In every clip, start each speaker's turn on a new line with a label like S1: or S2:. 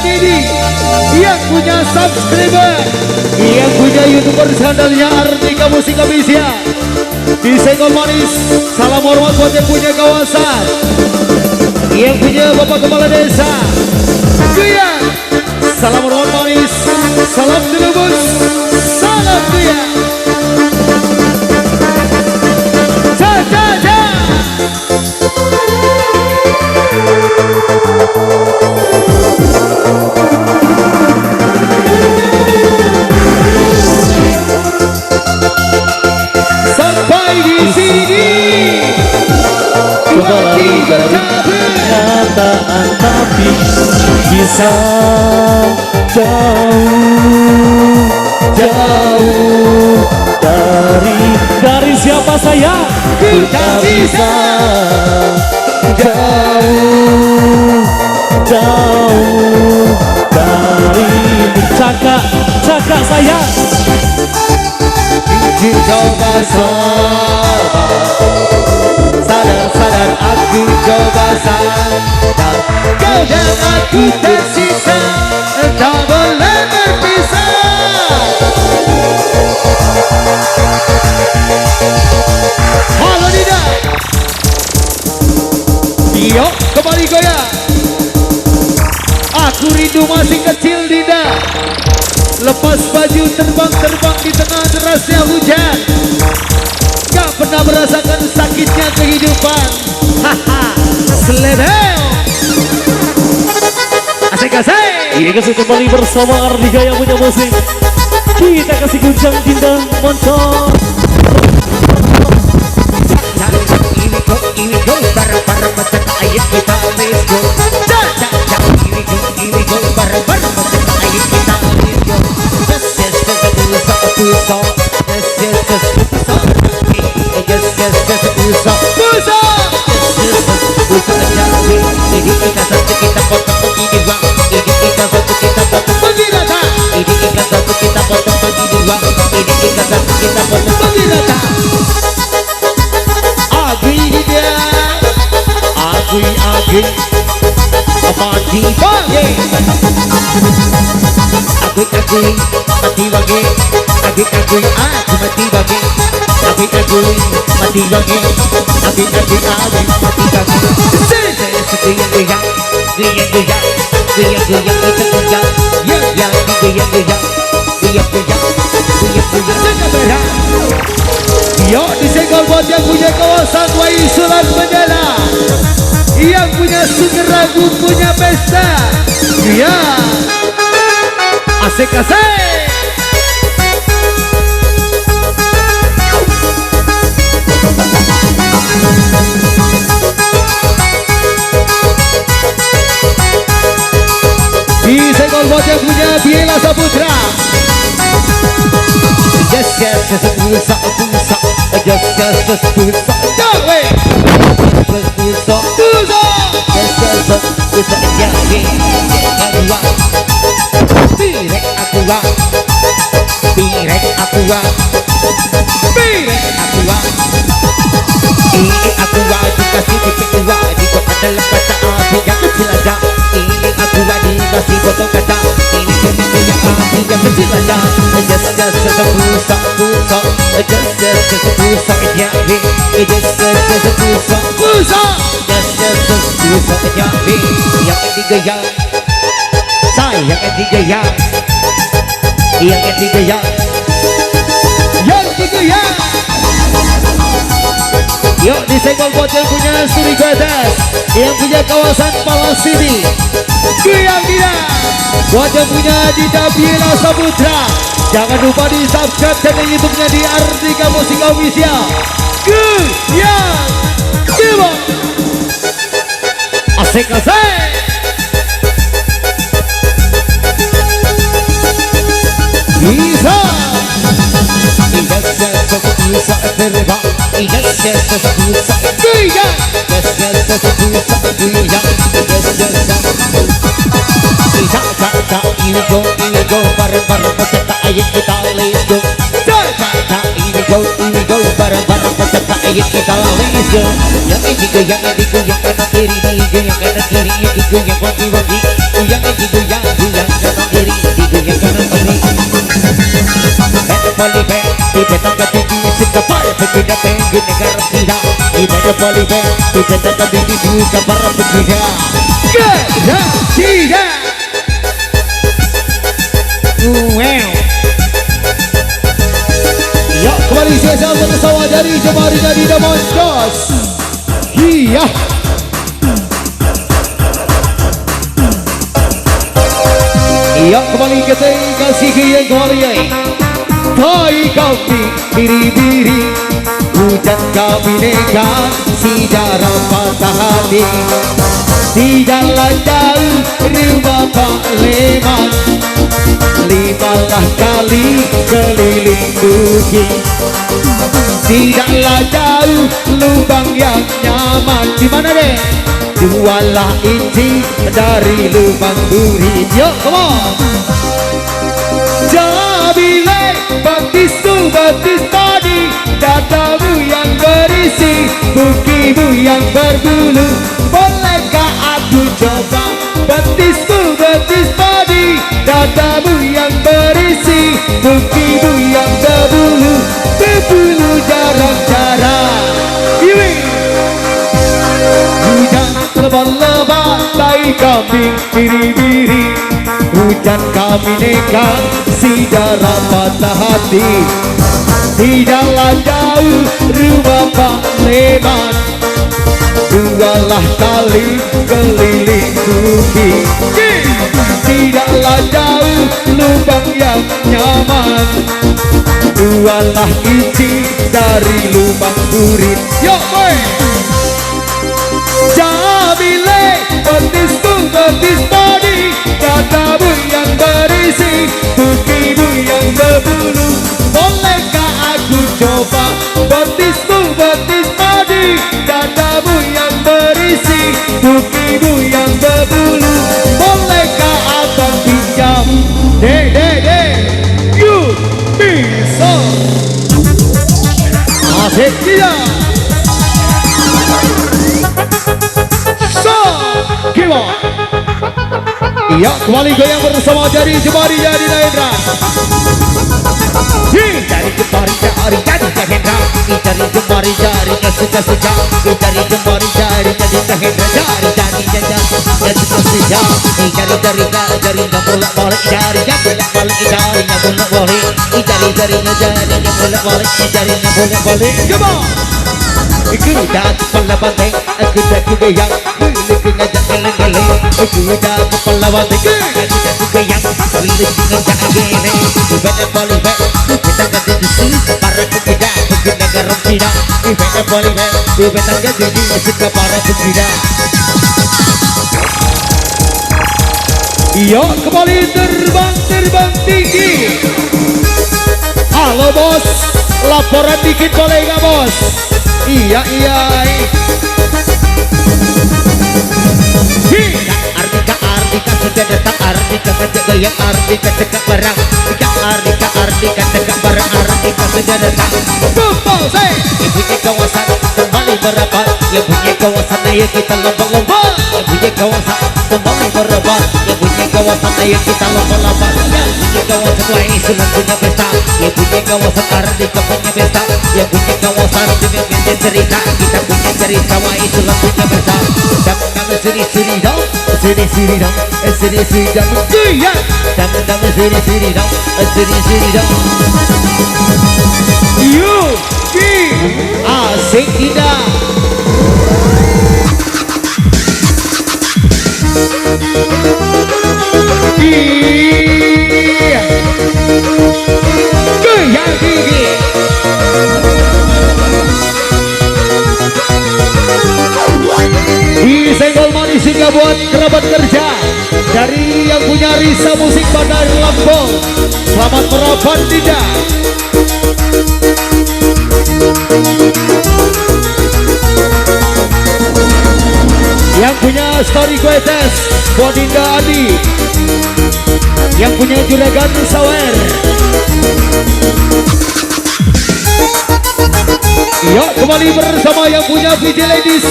S1: Didi yang punya subscriber, yang punya YouTuber sandalnya Artika Musik Official. Disenggol manis, salam hormat buat yang punya kawasan, yang punya Bapak Kepala Desa Guya. Salam hormat manis, salam dilubus, salam Guya. Sampai di sini
S2: coba lari dari kenyataan, tapi bisa jauh dari siapa saya.
S1: kita bisa
S2: jauh dari cakak saya.
S1: coba sadar aku coba sadar, kau dan aku tersisa, tak boleh berpisah. Halo Dida, yuk kembali goyang. Aku rindu masih kecil Dida, lepas baju terbang-terbang di tengah derasnya hujan, gak pernah merasakan sakitnya kehidupan. Haha, selebel asik-asik.
S2: Ini kasih kembali bersama Ardika yang punya musik. Kita kasih guncang cinta moncong.
S1: Ini go bareng-bareng macam ayat kita, let's go. Ini go bareng-bareng macam ayat kita, let's go. This is the Busa. This is the Busa. This is the Busa. Busa. This is the Busa jadi. Ini kita satu kita potong begini bang. Ini kita satu kita potong begini rata. Ini kita satu kita potong begini bang. Ini kita satu kita potong begini rata. Agui mati bagi, agui mati bagi, agui aku mati bagi, agui mati bagi, agui mati bagi. Yuk disenggol buat yang punya kawasan Wai Surat Menjala, yang punya Sugeng Ragu punya pesta. Ya, asik-asik. Disenggol buat yang punya Biela Saputra. Yes, Busa. Yes, Busa. Dawe. Busa. Busa jadi kedua. Pirek aku. Ini aku dikasih titik dua, dikocok dalam kata api yang kecil aja. Ini aku dikasih potong kata. Ini titik yang api yang kecil aja. Just Busa. Busa jadi. Busa. Busa jadi. Yang ketiga yang saya, yang ketiga yang yuk disenggol buat yang punya Suri Gadas, yang punya kawasan Palas City. Yang dia buat yang punya Dida Biela Saputra. Jangan lupa di subscribe channel YouTube-nya di Ardika Musik Official. Yang Jiwa asik-asik. Bisa Busa terbang. Busa Guya. Ini go bareng-bareng peserta ayat kita, let's go. Ini go bareng-bareng peserta ayat kita, let's go. Yang ini go, yang kanan kiri, yang kanan kiri, yang bagi-bagi. Yang ini go, yang polibe, ibe tangga tinggi sekabar berbeda pengen negara kita. Ibe polibe, ibe tangga tinggi sekabar berbeda. Gaya tidak. Wow. Ya kembali saya bersama dari Jemari dari Damaskus. Iya. Iya kembali kita kasih yang kembali ya. Hai kami biri-biri, hujan kami neka, sejarah patah hati. Di jalan jauh rumah Pak Leman, 15 kali keliling bukit. Tidaklah jauh lubang yang nyaman. Di mana deh? 2 inci dari lubang duri. Yuk, come on. Jabile batistu batis tadi, dadamu yang berisi, bukimu yang berbulu. Bolehkah aku coba batistu batis tadi, dadamu yang berisi, bukimu yang berbulu. Berbulu jarang-jarang. Hujan lebat-lebat, tai kambing biri-biri, hujan kami neka, sejarah patah hati. Tidaklah jauh rumah Pak Leman, 2 kali keliling bukit. Tidaklah jauh lubang yang nyaman, 2 inci dari lubang burit. Yo boy. Jabile betisku betis tadi, dadamu yang berisi, bukimu yang berbulu. Bolehkah aku coba betisku betis tadi, dadamu yang berisi, bukimu yang berbulu. Bolehkah abang pinjam? You bisa. Asik dia. Gila. Iya kembali goyang bersama dari Jemari jadi Nahendra. Dari Jemari jadi Nahendra, dari Jemari jadi suka-suka, dari Jemari jadi Nahendra, dari suka-suka, dari bolak-balik, dari bolak-balik, dari bolak-balik, dari bolak-balik, dari bolak-balik. Come on. Aku dah kepala banteng, aku dah kegayang, aku ngajak geleng-geleng. Aku dah kepala banteng, aku dah kegayang, aku ngajak geleng. Ibadah boleh-boleh, kita kata dusu, para pemuda, pengguna garam Cina. Ibadah boleh-boleh, ibadah kata dusu, suka para pemuda. Iya kembali terbang tinggi. Halo bos, laporan dikit boleh nggak bos? Iya. Artika sudah datang, Artika ngajak goyang, Artika tegak barang, Artika tegak barang, Artika sudah datang. Yang punya kawasan kembali merapat, yang punya kawasan ayo kita lompat-lompat, yang punya kawasan kembali merapat, yang punya kawasan ayo kita lompat-lompat, yang punya kawasan lain sudah punya pesta, yang punya kawasan Artika punya pesta, yang punya kawasan dengan punya cerita, kita punya cerita lain sudah punya pesta. Dam-dam siri-siri dong, siri-siri dong, siri-siri dong, dam-dam siri-siri dong, siri-siri dong. Asik tidak? Iya. Goyang gigi. Disenggol manis hingga buat kerabat kerja dari yang punya Risa Musik Bandar Lampung. Selamat merapat tidak? Yang punya Story Kuetes Bodinda Adi, yang punya Juragan Sawer. Yuk kembali bersama yang punya VJ Ladies.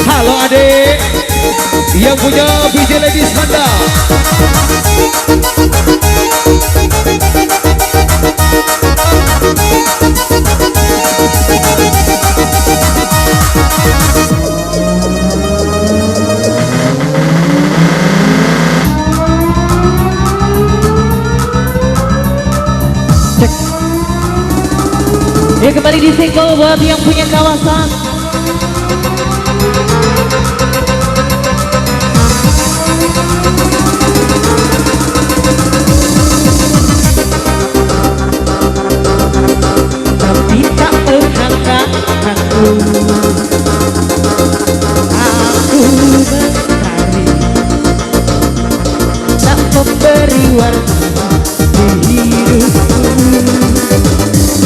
S1: Halo adek, yang punya VJ Ladies Manda.
S2: kembali disenggol buat yang punya kawasan.
S1: Tapi tak mengharap aku mencari, tak memberi warna di hidupku.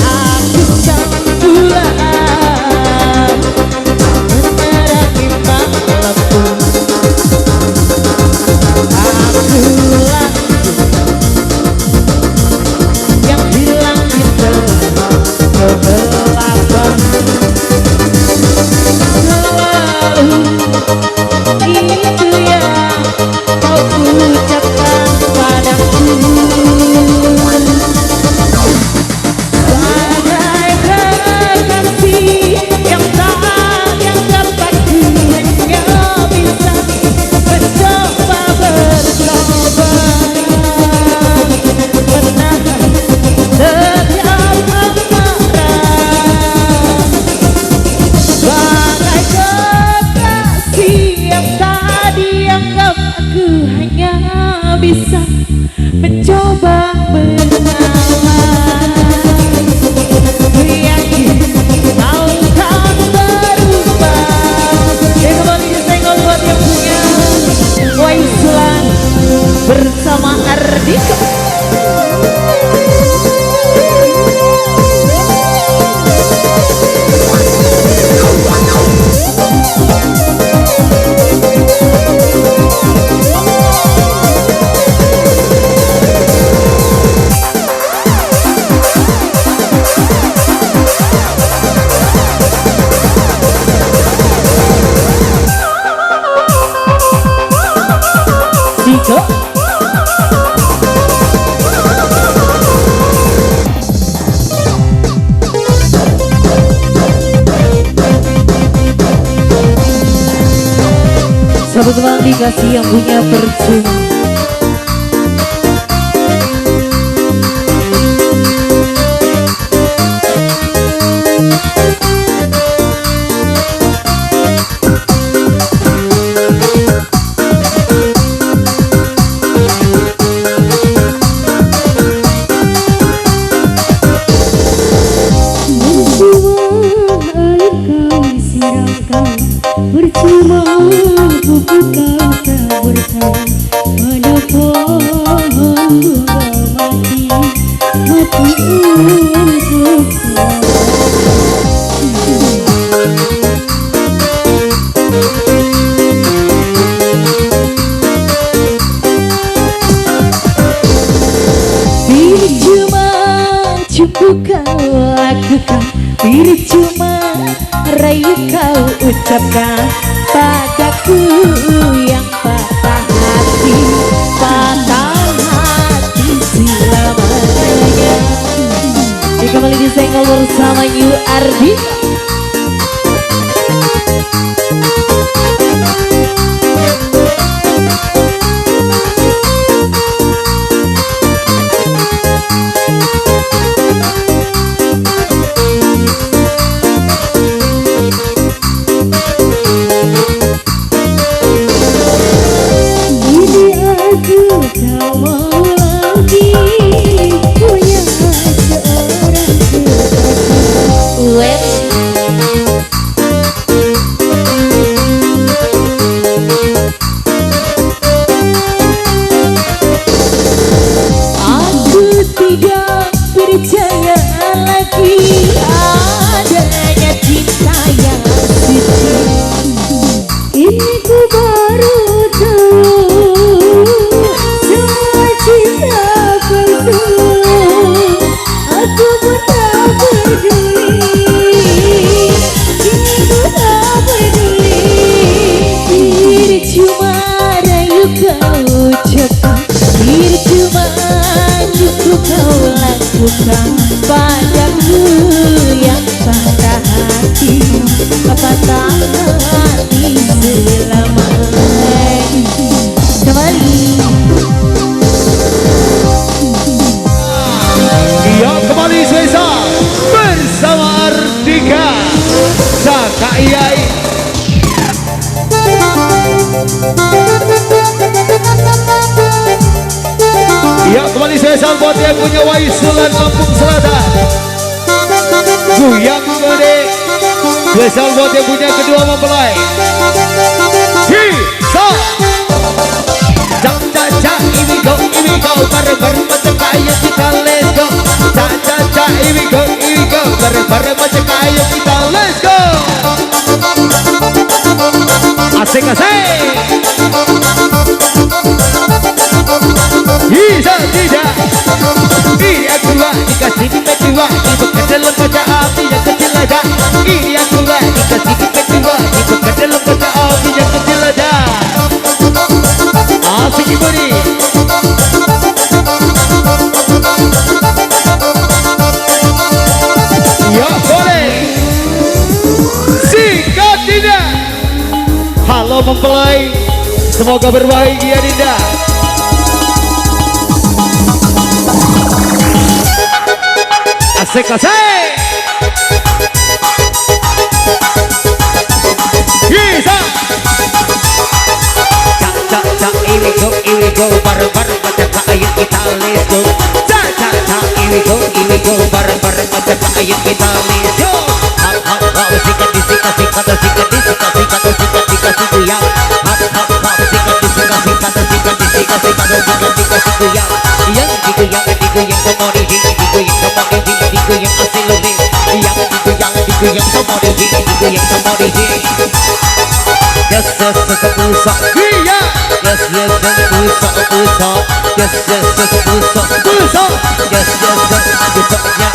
S1: Aku sang bulan menerangi malamku. Akulah yang hilang di tengah kegelapan. Selalu itu yang kau ucapkan padaku. Bagai kekasih yang tak yang dapat ku hanya bisa mencoba menahan setiap amarah. Bagai kekasih yang tadi anggap aku hanya bisa mencoba mengalah. Ku yakin kau tak berubah. Dan kembali disenggol buat yang punya Waislan bersama Ardika. Dika sahabat teman dikasih yang punya percuma.
S3: Percuma pupuk kau taburkan pada pohon bunga mati untuk
S1: Percuma cukup kau lakukan, percuma rayu kau ucapkan padaku yang patah hati selamanya. Kembali disenggol bersama You Ardi. Percaya lagi adanya cinta yang suci.
S3: ini ku baru tahu semua cinta palsu. Aku pun tak peduli, kini ku tak peduli.
S1: Percuma rayu kau ucapkan, percuma cukup kau lakukan padaku yang patah hati selamanya. Kembali
S2: yang kembali selesa bersama
S1: spesial buat yang punya Waisulan Lampung Selatan. Goyang gede. Spesial buat yang punya kedua mempelai. Hisa. Cak cak cak, ini go, bareng-bareng macam kayak kita let's go. Cak cak cak, ini go, bareng-bareng macam kayak kita let's go. Asik asik. Bisa tidak. Ini aku lah dikasih kedua, dibuka dalam kaca api yang kecil aja. Ini aku lah dikasih kedua, dibuka dalam kaca api yang kecil aja. Asik ibu nih. Ya boleh. Sikat tidak. Halo mempelai, semoga berbahagia Dinda. Asik asik. Bisa. Cak cak cak, ini go, bareng-bareng macam kayak kita let's go. Cak cak cak, ini go, bareng-bareng macam kayak kita let's go. Hap hap hap, sikat disikat sikat sikat disikat sikat sikat dikasih goyang. Hap hap hap, sikat disikat sikat sikat disikat sikat sikat dikasih goyang. Yang digoyang sama digoyang asli lebih. Yang digoyang sama digoyang sama yes yes yes pusat. Iya. Yes yes yes pusat. Yes yes yes pusat. Yes yes yes pusatnya.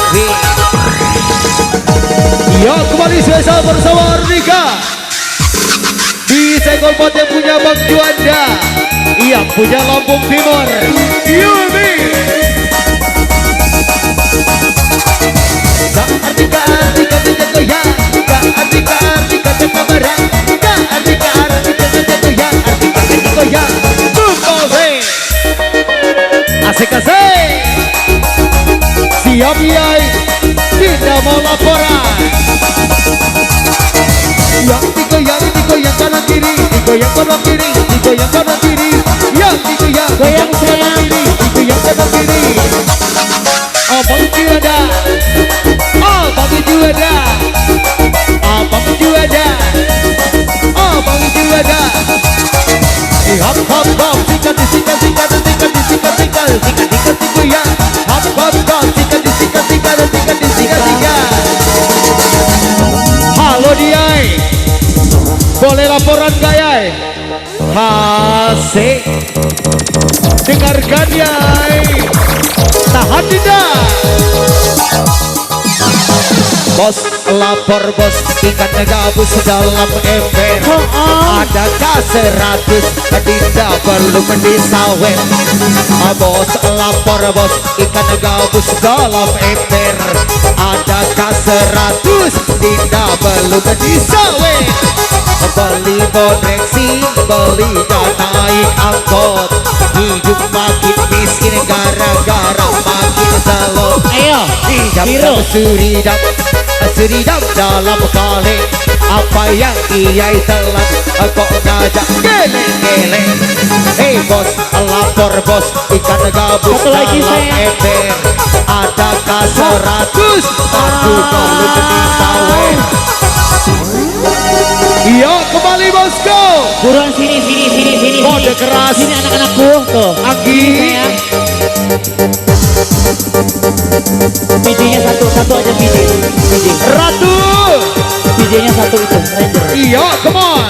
S1: Ya kembali spesial bersama Arnika. Di senggol pot yang punya Bang Juanda, yang punya Lampung Timur, Yumi. Artika bisa goyang, Artika coba barang, Artika bisa goyang, Artika bisa goyang, Bukose. Asik asik. Siap yai, tidak mau laporan. Yang digoyang kanan kiri, digoyang kanan kiri, digoyang kanan kiri. Yang digoyang
S2: Goyang sayang.
S1: digoyang kanan kiri. Abang Juanda, Abang Juanda, Abang Juanda, Abang Juanda. Hap hap hap, sikat disikat sikat sikat disikat sikat sikat sikat goyang. Hap hap hap, sikat disikat sikat sikat disikat sikat. Halo Diai, boleh laporan Yai? Asik. Dengarkan Yai. Tahan tidak. Bos lapor bos, ikan gabus dalam ember. Adakah 100 Dinda belum disawet? Bos lapor bos, ikan gabus dalam ember. Adakah 100 Dinda belum disawet? Beli boneksi, beli naik angkot. Hidup makin miskin gara-gara makin salon.
S2: Ayo,
S1: Hidap seridap dalam kali. Apa yang kiai telan kok ngajak geleng-geleng. Hei bos, lapor bos, ikan gabus
S2: Satu lagi,
S1: dalam
S2: sayang.
S1: ember. Adakah 100? Aduh belum disawet. Iya kembali bosku.
S2: buruan sini.
S1: Kode keras.
S2: Sini anak-anakku tuh.
S1: Anggi.
S2: Sayang. Bijinya satu aja biji.
S1: Ratu.
S2: Bijinya satu itu, Ranger.
S1: Iya come on.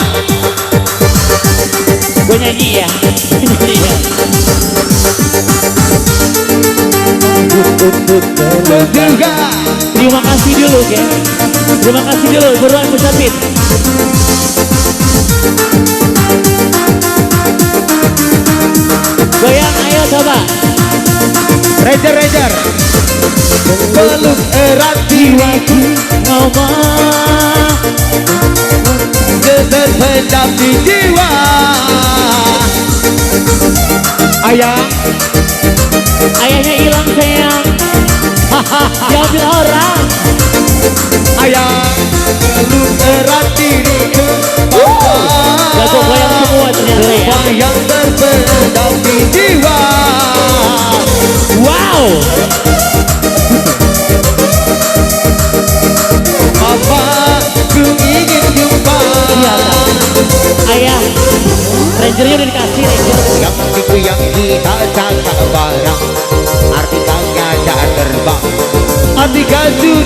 S2: Gue nyanyi ya.
S1: Juga.
S2: Terima kasih dulu, ya. Terima kasih dulu, buruan ucapin. Goyang, ayo coba.
S1: Ranger. Peluk erat jiwaku,
S2: Ngomong.
S1: terpendam di jiwa. Ayah,
S2: Ayahnya hilang sayang. Diambil orang.
S1: ayah, peluk erat diriku.
S2: Jago goyang semua ternyata ya.
S1: Yang terpendam di jiwa.
S2: Wow.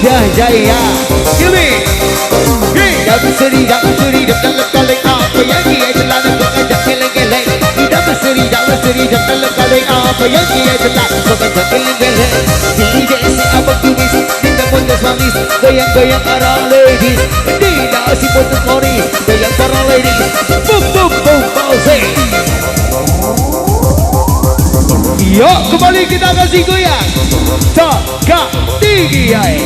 S1: sudah jaya. Yumi, dapat seri dalam kali apa yang dia telah mengajak geleng-geleng. Dapat seri dalam kali apa yang dia telah mengajak geleng-geleng. DJ si abang tumis, kita potos manis, goyang-goyang para ladies. Tidak si potos manis, goyang para ladies. Boom boom boom boom. Yuk kembali kita kasih goyang. Jaga tinggi ay.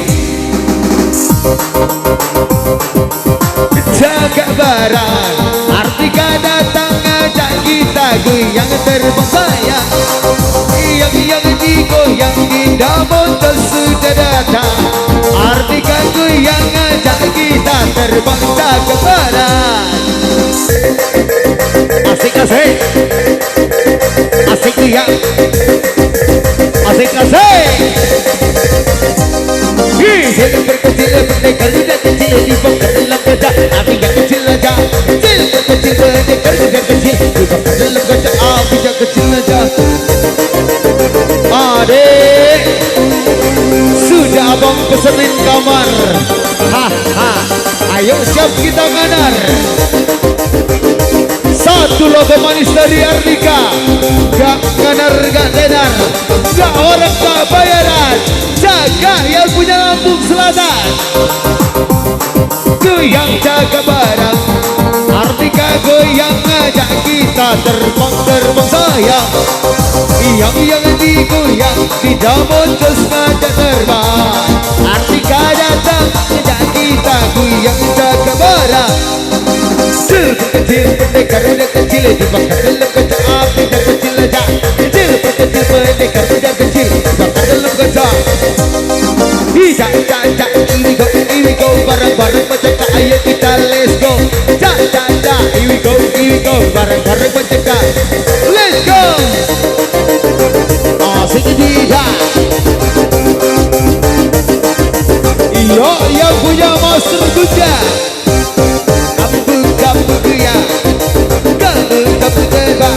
S1: Jaga barang, artika datang ajak kita goyang terbang sayang. Yang digoyang tidak botol sudah datang. Artika goyang ajak kita terbang jaga barang. Asik-asik, asik goyang, asik-asik. Jangan berkecil, pendekar sudah kecil, dibongkar dalam kaca. Api yang kecil aja, kecil, pendekar sudah kecil, dibongkar dalam kaca. Api yang kecil aja. Adik, sudah abang pesenin kamar. Ha, ayo siap kita nganar. Satu logo manis dari Ardika. Gak nganar, gak tenar, gak orang gak bayaran. Jaga yang punya Lampung Selatan. Goyang jaga barang, Ardika goyang ngajak kita terbang sayang. Yang digoyang tidak bocos ngajak terbang. Ardika datang ngajak kita goyang jaga barang. Kecil pendekar udah kecil, dibakar dalam kaca. Api dan kecil aja, kecil pendekar udah kecil, dibakar dalam kaca. Here we go, bareng-bareng mencegah. Ayo kita let's go. Here we go, bareng-bareng mencegah. Let's go. Asik tidak. Iyo yang punya master kuda. Kamu ya, kamu tebak,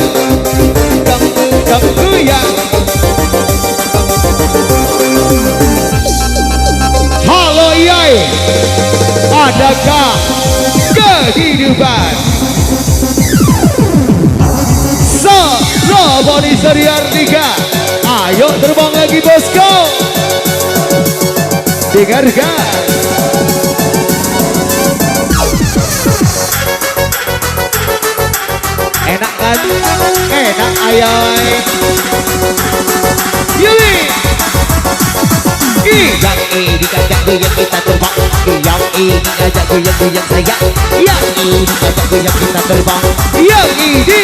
S1: kamu ya. Halo Yai, adakah kehidupan? Roboni Seri Ardika, ayo terbang lagi bosku. Dengarkan. Enak kan? Enak ayoy. Yui. Yang ini ajak goyang kita terbang. Yang ini ajak goyang sayang. Yang ini ajak goyang kita terbang. Yang ini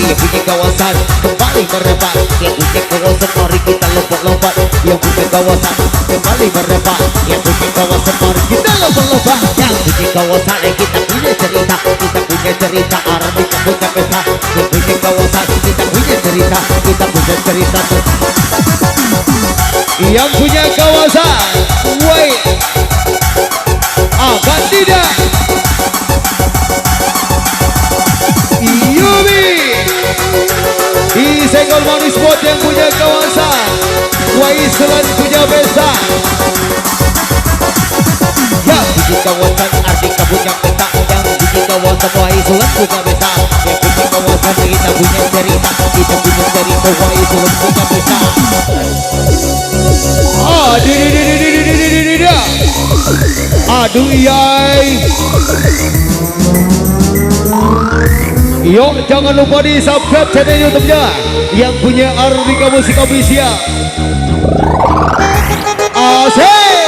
S1: yang punya kawasan kembali merebak. Yang punya kawasan mari kita lompat-lompat. Yang punya kawasan kembali merebak. Yang punya kawasan mari kita lompat-lompat. Yang punya kawasan kita punya cerita. Kita punya cerita Ardika punya pesta. Yang punya kawasan kita punya cerita. Kita punya cerita. Yang punya kawasan wait akan tidak. Yumi disenggol manis buat yang punya kawasan. Waiselan punya pesta. Yang punya kawasan Ardika punya pesta. Yang punya kawasan Waiselan punya pesta. Yang punya kawasan kita punya cerita. Kita punya cerita Waiselan punya pesta. Aduh yai. Yuk jangan lupa di subscribe channel YouTube-nya yang punya Ardika Musik Official. Asik.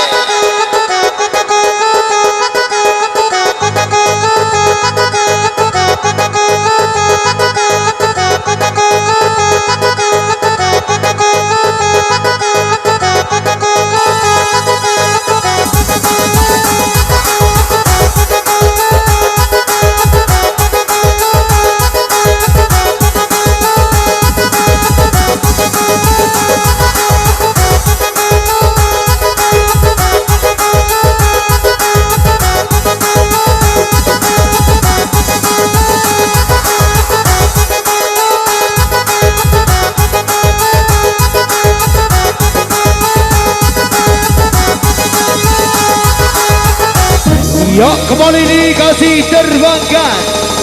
S1: kembali dikasih terbangkan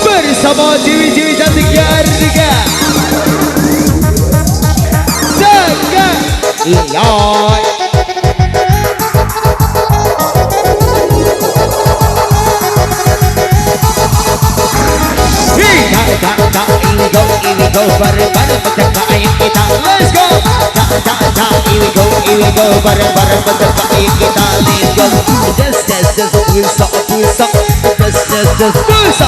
S1: bersama ciwi-ciwi cantiknya Ardika. Sekarang iya. Here we go, bareng-bareng pencapaian kita. Let's go. Here we go, bareng-bareng pencapaian kita. Let's go. Just pulsa. Just pulsa.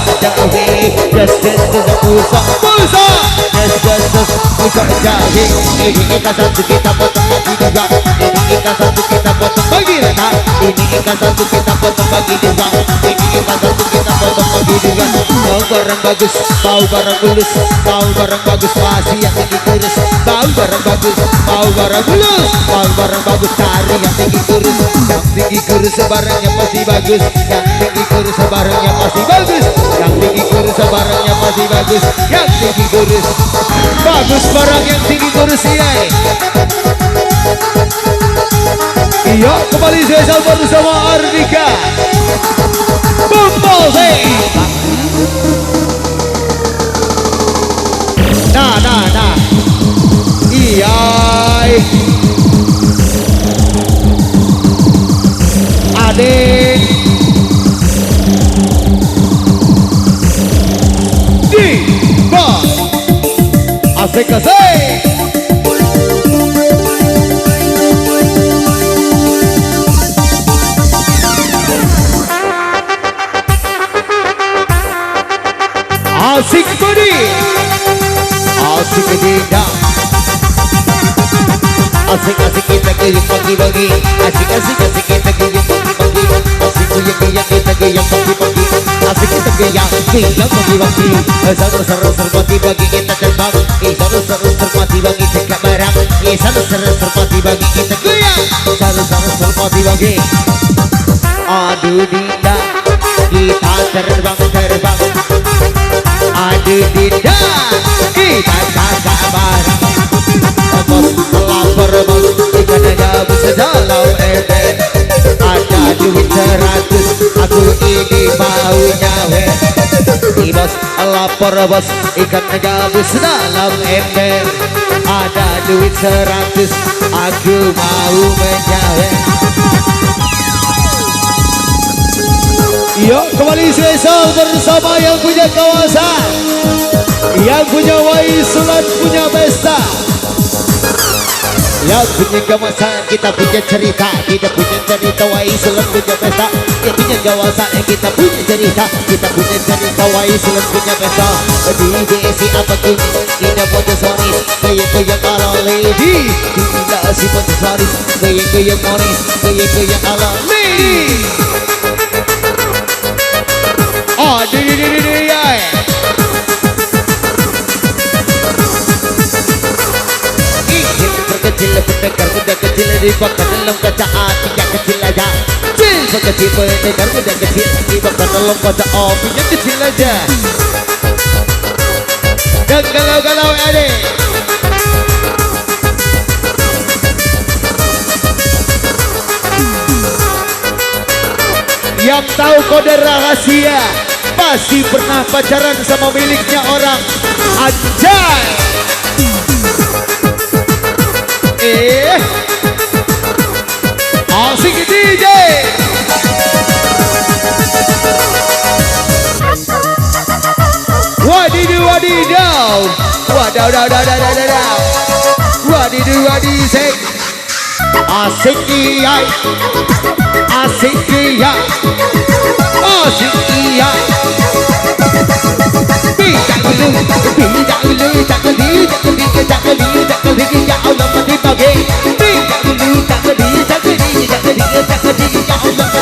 S1: Pulsa jahe. Ini ikan satu kita potong bagi dua. Ini ikan satu kita potong bagi rata. Ini ikan satu kita potong bagi dua. Ini ikan satu kita potong bagi dua. Mau barang bagus, mau barang mulus, mau barang bagus masih yang tinggi kurus. Mau barang bagus, mau barang mulus, mau barang bagus cari yang tinggi kurus. Yang tinggi kurus barangnya pasti bagus. Yang tinggi kurus barangnya pasti bagus. Yang tinggi kurus barangnya pasti bagus. Yang tinggi kurus bagus barang yang tinggi kurus iya. Iya kembali spesial bersama Ardika Bumbolse. Nah iya adik di bawah asik-asik. Asik budi, asik tidak, asik kita gayung pagi-pagi, asik kita gayung pagi-pagi, asik kita gayung pagi-pagi, asik kita gayung pagi-pagi, seru-seru pagi-pagi kita terbang, seru-seru pagi-pagi cekak barang, seru-seru pagi-pagi kita goyang, seru-seru pagi-pagi. Aduh dinda, kita terbang. Aduh dinda, kita kakak barang. Bos lapar bos, ikan gabus dalam ember. Ada duit 100, aku ini mau nyawer. Bos lapar bos, ikan gabus dalam ember. Ada duit 100, aku mau menyawer. Yuk kembali spesial bersama yang punya kawasan, yang punya waisulan, punya pesta, yang punya kawasan. Kita punya cerita, kita punya cerita waisulan punya pesta. Yang punya kawasan, kita punya cerita, kita punya cerita waisulan punya pesta. Di desi apa kini, kita punya sonis, kayak ala lady. Kita si punya sonis, kayak monis, kayak ala lady. Oh, di ya. Ingin berkecil mendengar muda kecil di bak dalam kaca hati yang kecil aja. Kecil sekecil mendengar muda kecil di bak dalam kaca hati yang kecil aja. Dan galau-galau adek. Yang tahu kode rahasia pasti pernah pacaran sama miliknya orang. Anjay. Asik DJ. Wadidaw. Wadidisek. Asik iya. Asik iya. Asik iya. Tidak dulu ya Allah mati bagi. Tidak dulu ya Allah mati bagi. Ini mataku, mata kanan mataku, mata.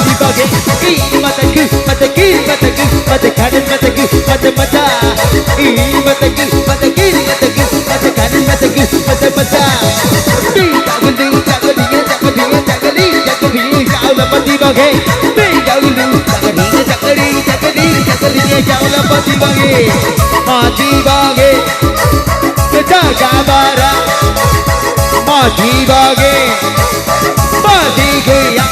S1: Ini mataku, mata kanan mataku, mata. Tidak dulu ya Allah mati bagi. Tidak dulu ya Allah mati bagi. Jaga barang mati bagi. digoyang,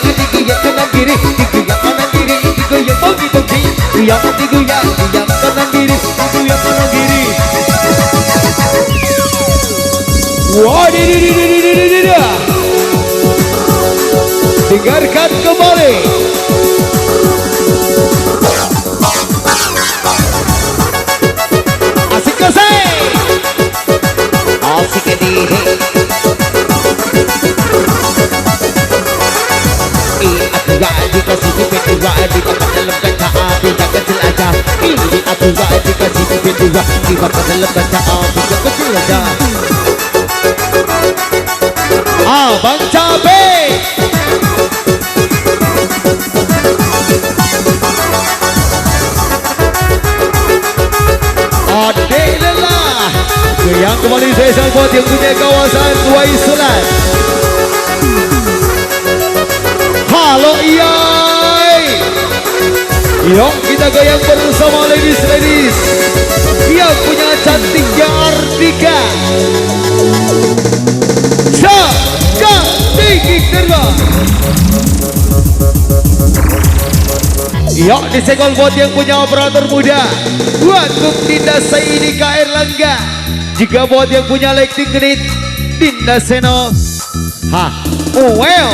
S1: digoyang kanan kiri, digoyang kanan kiri, digoyang bagi-bagi, digoyang kanan kiri, digoyang kanan kiri. Wah, dengarkan kembali. Asik kasih, asik ini. Aku gak dikasih duit dua, dibawa dalam kaca api jangan kecil aja. Ini aku gak dikasih duit dua, dibawa dalam kaca api jangan kecil aja. Abang Cabe, Ade lelah yang kembali spesial buat yang punya kawasan Waisulan. Halo Iyai, yuk kita goyang bersama ladies yang punya cantiknya Ardika. Tinggi terbang. Yuk disenggol buat yang punya operator muda, buat Dinda Saidi KR Langga, juga buat yang punya lighting genit Dinda Seno. Well,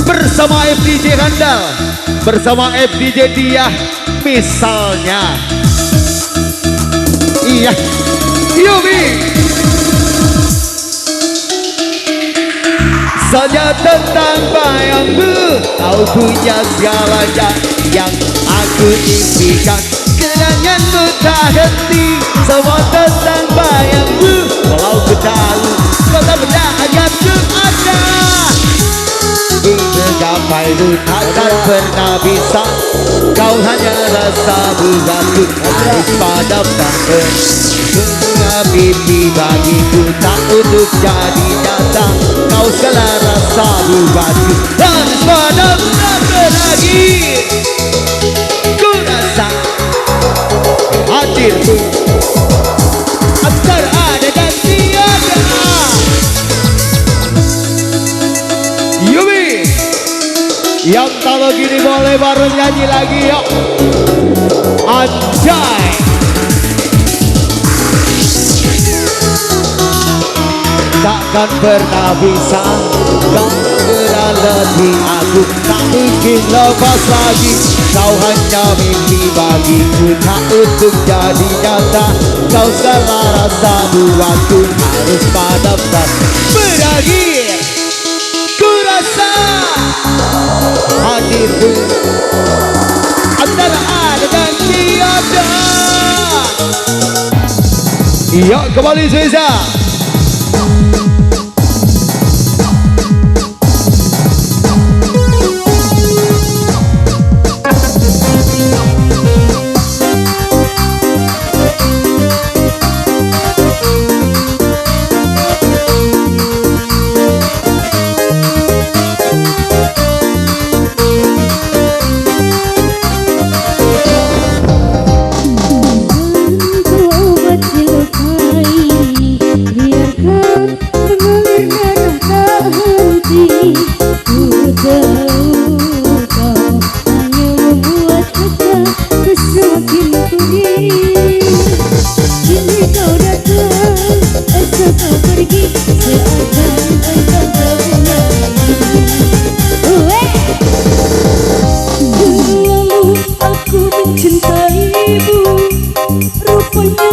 S1: bersama FDJ Handal, bersama FDJ Dia misalnya. Iya, Yubi. Saja tentang bayangmu, kau punya segalanya yang aku impikan. Kenanganmu tak henti, semua tentang bayangmu. Walau ku tahu, kota benda agakku ada. Menggapai lu takkan pernah bisa, kau hanya rasa buatku harus padamkan. Bunga mimpi bagiku tak untuk jadi nyata, kau segala rasa buatku harus padamkan lagi. Ku rasa hadirku agar ada dan tiada. Yubi, yang kalau gini boleh baru nyanyi lagi yuk. Anjay, takkan pernah bisa kau berada di aku, tak mungkin lepas lagi. Kau hanya mimpi bagiku, tak untuk jadi nyata. Kau segala rasa buatku harus padamkan berakhir. Ku rasa hadirku antara ada dan tiada. Iya, kembali Zeza.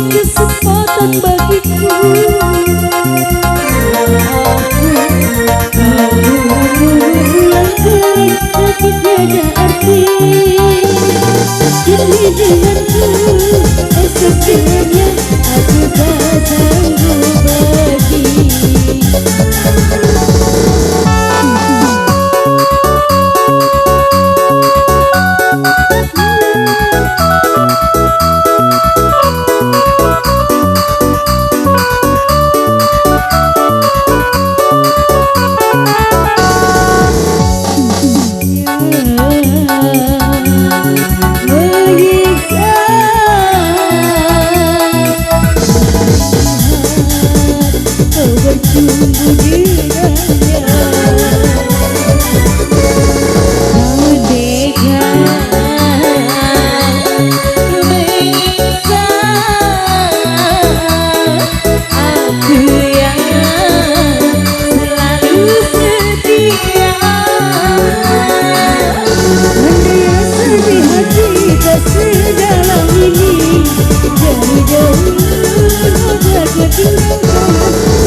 S3: Kesempatan bagiku, yang kering tapi tiada arti. Kini denganku, esok dengannya, aku tak sanggup pergi.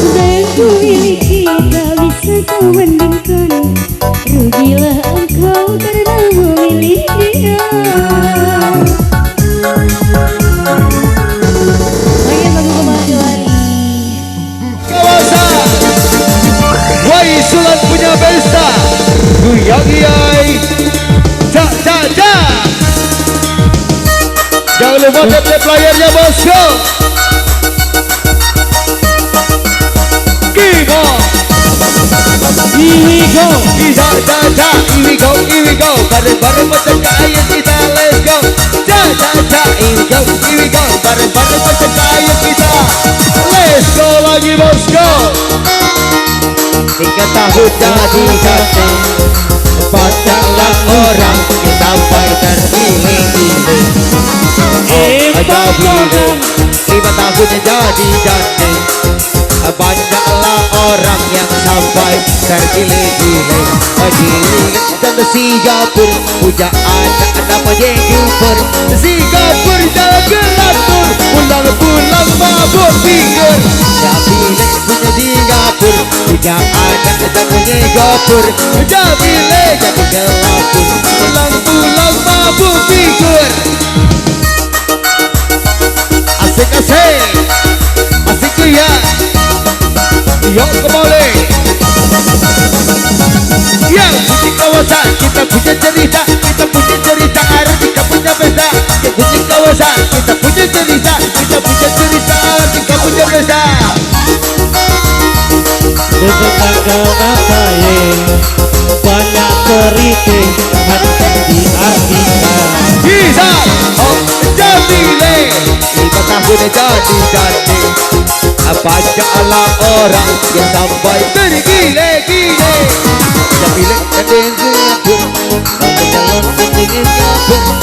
S3: Sedang ku miliki tak bisa kau bandingkan. Rugilah engkau karena memilih dia. Lagi lagu kemajuan.
S1: Kawasan Wai Sulan punya pesta Guyang Iyai Ja ja ja. Jangan lupa tap layarnya bosku. Kimo
S2: Here we go.
S1: Ja ja ja. Here we go. Bareng-bareng macam kaya kita. Let's go. Ja ja ja. Here we go. Bareng-bareng macam kaya kita. Let's go lagi bosku. 3 tahun jadi ganteng. Padalah orang yang sampai terpilih-pilih. Aja pilih 5 tahun jadi ganteng. Banyaklah orang yang sampai terpilih-pilih. Dan Singapura punya anak namanya Gilbert. Singapura jalan gelatur, pulang-pulang mabuk figur. Ya pilih punya Singapura punya anak namanya Gilbert. Ya pilih jadi gelatur, pulang-pulang mabuk figur. Asik-asik, asik ya. Yuk kembali. Yang punya kawasan kita punya cerita. Kita punya cerita ada kita punya pesta. Yang punya kawasan kita punya cerita. Kita punya cerita kita punya pesta.
S2: Tetangga saya banyak cerita hati diartikan.
S1: Bisa oh jadi le 5 tahun jadi ganteng. Banyaklah orang yang sampai tergile-gile. Jamile ada Singapura, ada jalan dengan Singapura.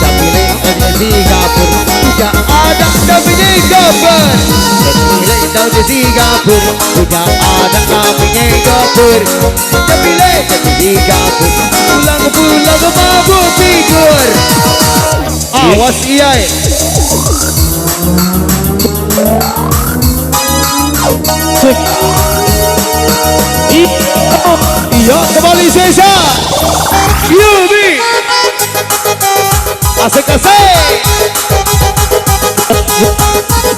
S1: Jamile ada Singapura, tidak ada namanya Singapura. Jamile ada Singapura, tidak ada namanya Singapura. Jamile ada Singapura, pulang-pulang mabuk figur. Awas Iyai.
S2: Cek.
S1: Iya kembali Sesa Yubi asik-asik.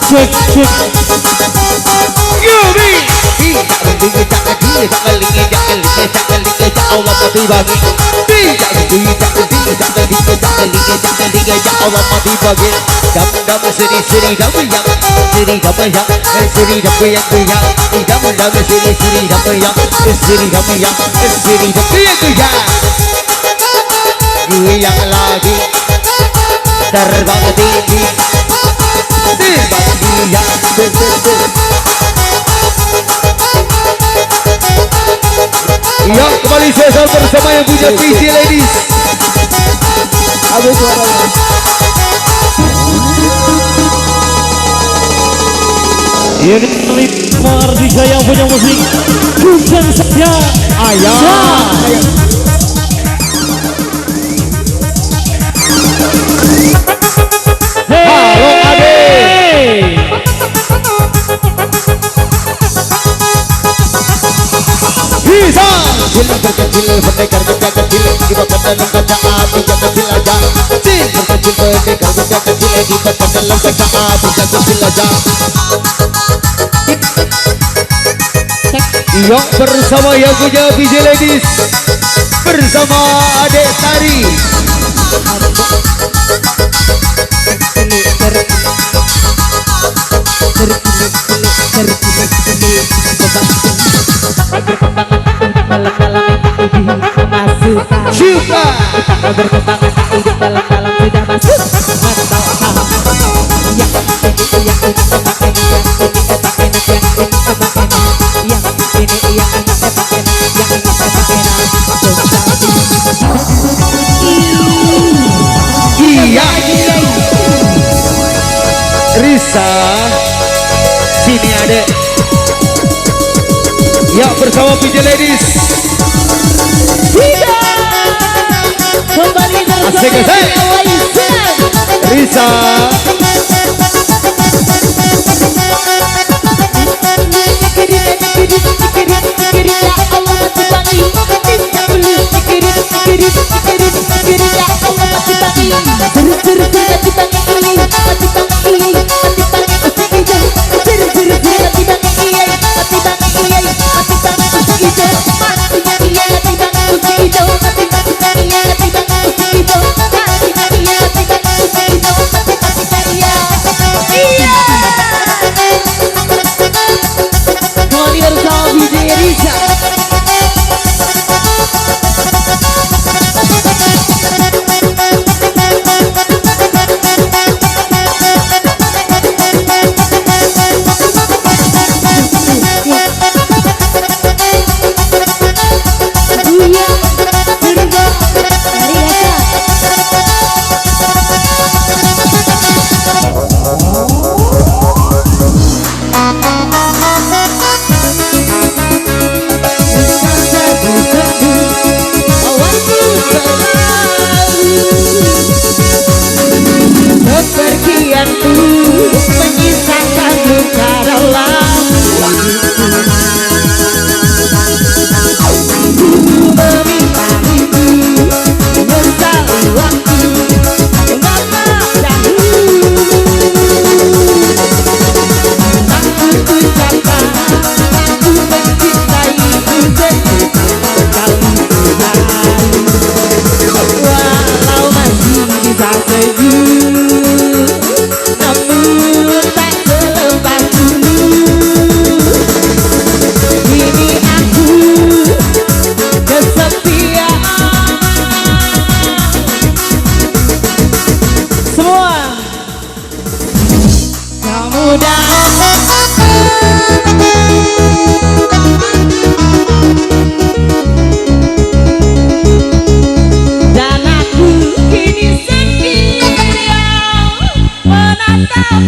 S2: Cek cek.
S1: Yubi goyang lagi terbang tinggi terbang dia. Iya kembali saya bersama yang punya PC ladies. Habis suaranya.
S2: Ini Mardika yang punya musik Kuncang saja.
S1: Ayah. Halo Ade. Bisa. Bila berkecil pendekar kerja kecil di bawah dalam kaca api jaga kecil aja. Kecil berkecil pendekar kerja kecil di bawah dalam kaca api jaga kecil aja. Iya bersama yang punya VJ Ladies bersama Adek Tari. Syuka iya Risa sini Adek. Ya bersama PJ Ladies.
S3: Kembali bersama
S1: Asik-asik.
S3: Waisan.
S1: Risa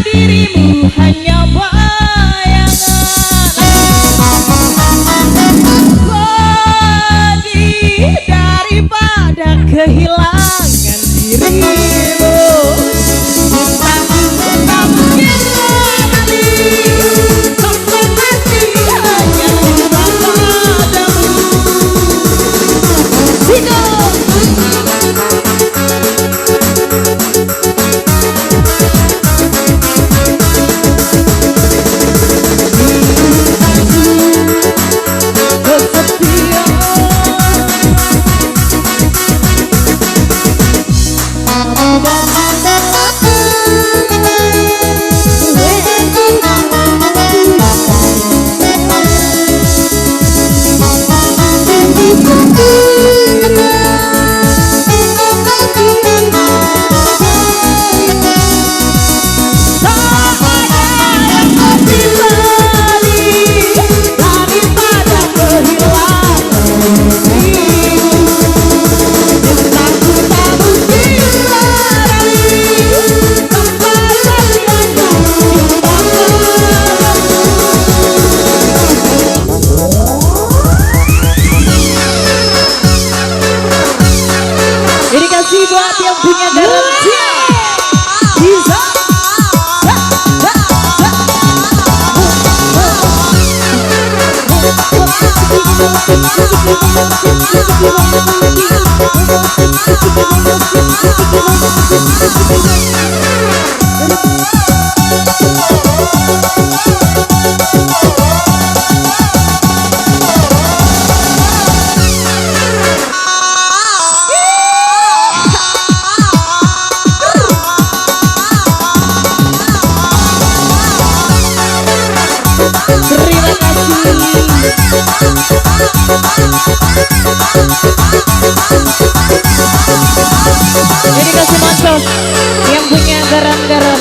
S4: Dirimu hanya bayangan, pedih daripada kehilangan dirimu. Cintaku tak mungkin lagi, sampai mati hanya cinta padamu. Siko. Buat yang punya garansi bisa. Terima kasih. Ini kasih mantap yang punya garam-garam.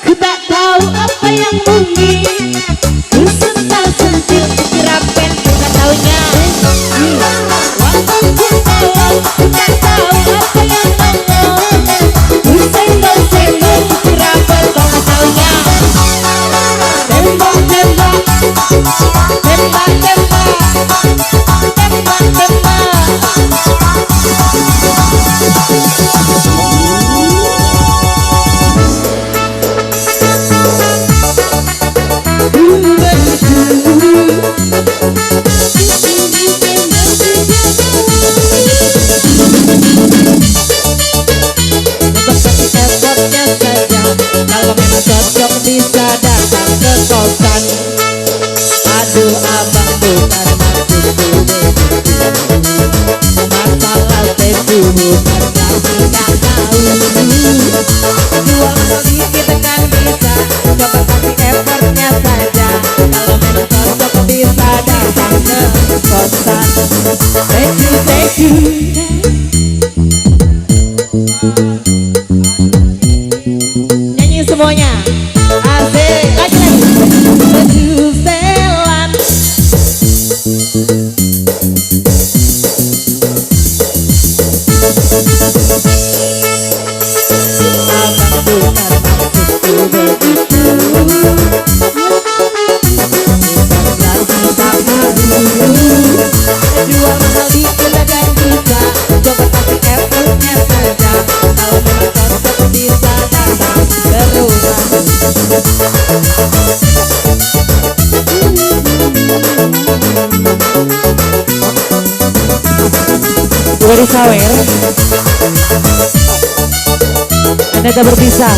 S4: Ku tak tahu apa yang mungkin, ku sental-sentil dirapen, ku tak taunya. Waktu ku tahu, ku tak tahu apa yang ngomong, ku senggol-senggol dirapen, ku tak taunya. Tembak-tembak, tembak-tembak, tembak-tembak. semuanya. Asik, lagi. Baju setelan. Abang bukan maksudku begitu. Lagi tak malu. Jual mahal di dan bisa. Coba kasih effortnya saja. Kalau memang cocok bisa datang ke rumah.
S2: Dari sawer Anda tak berpisah.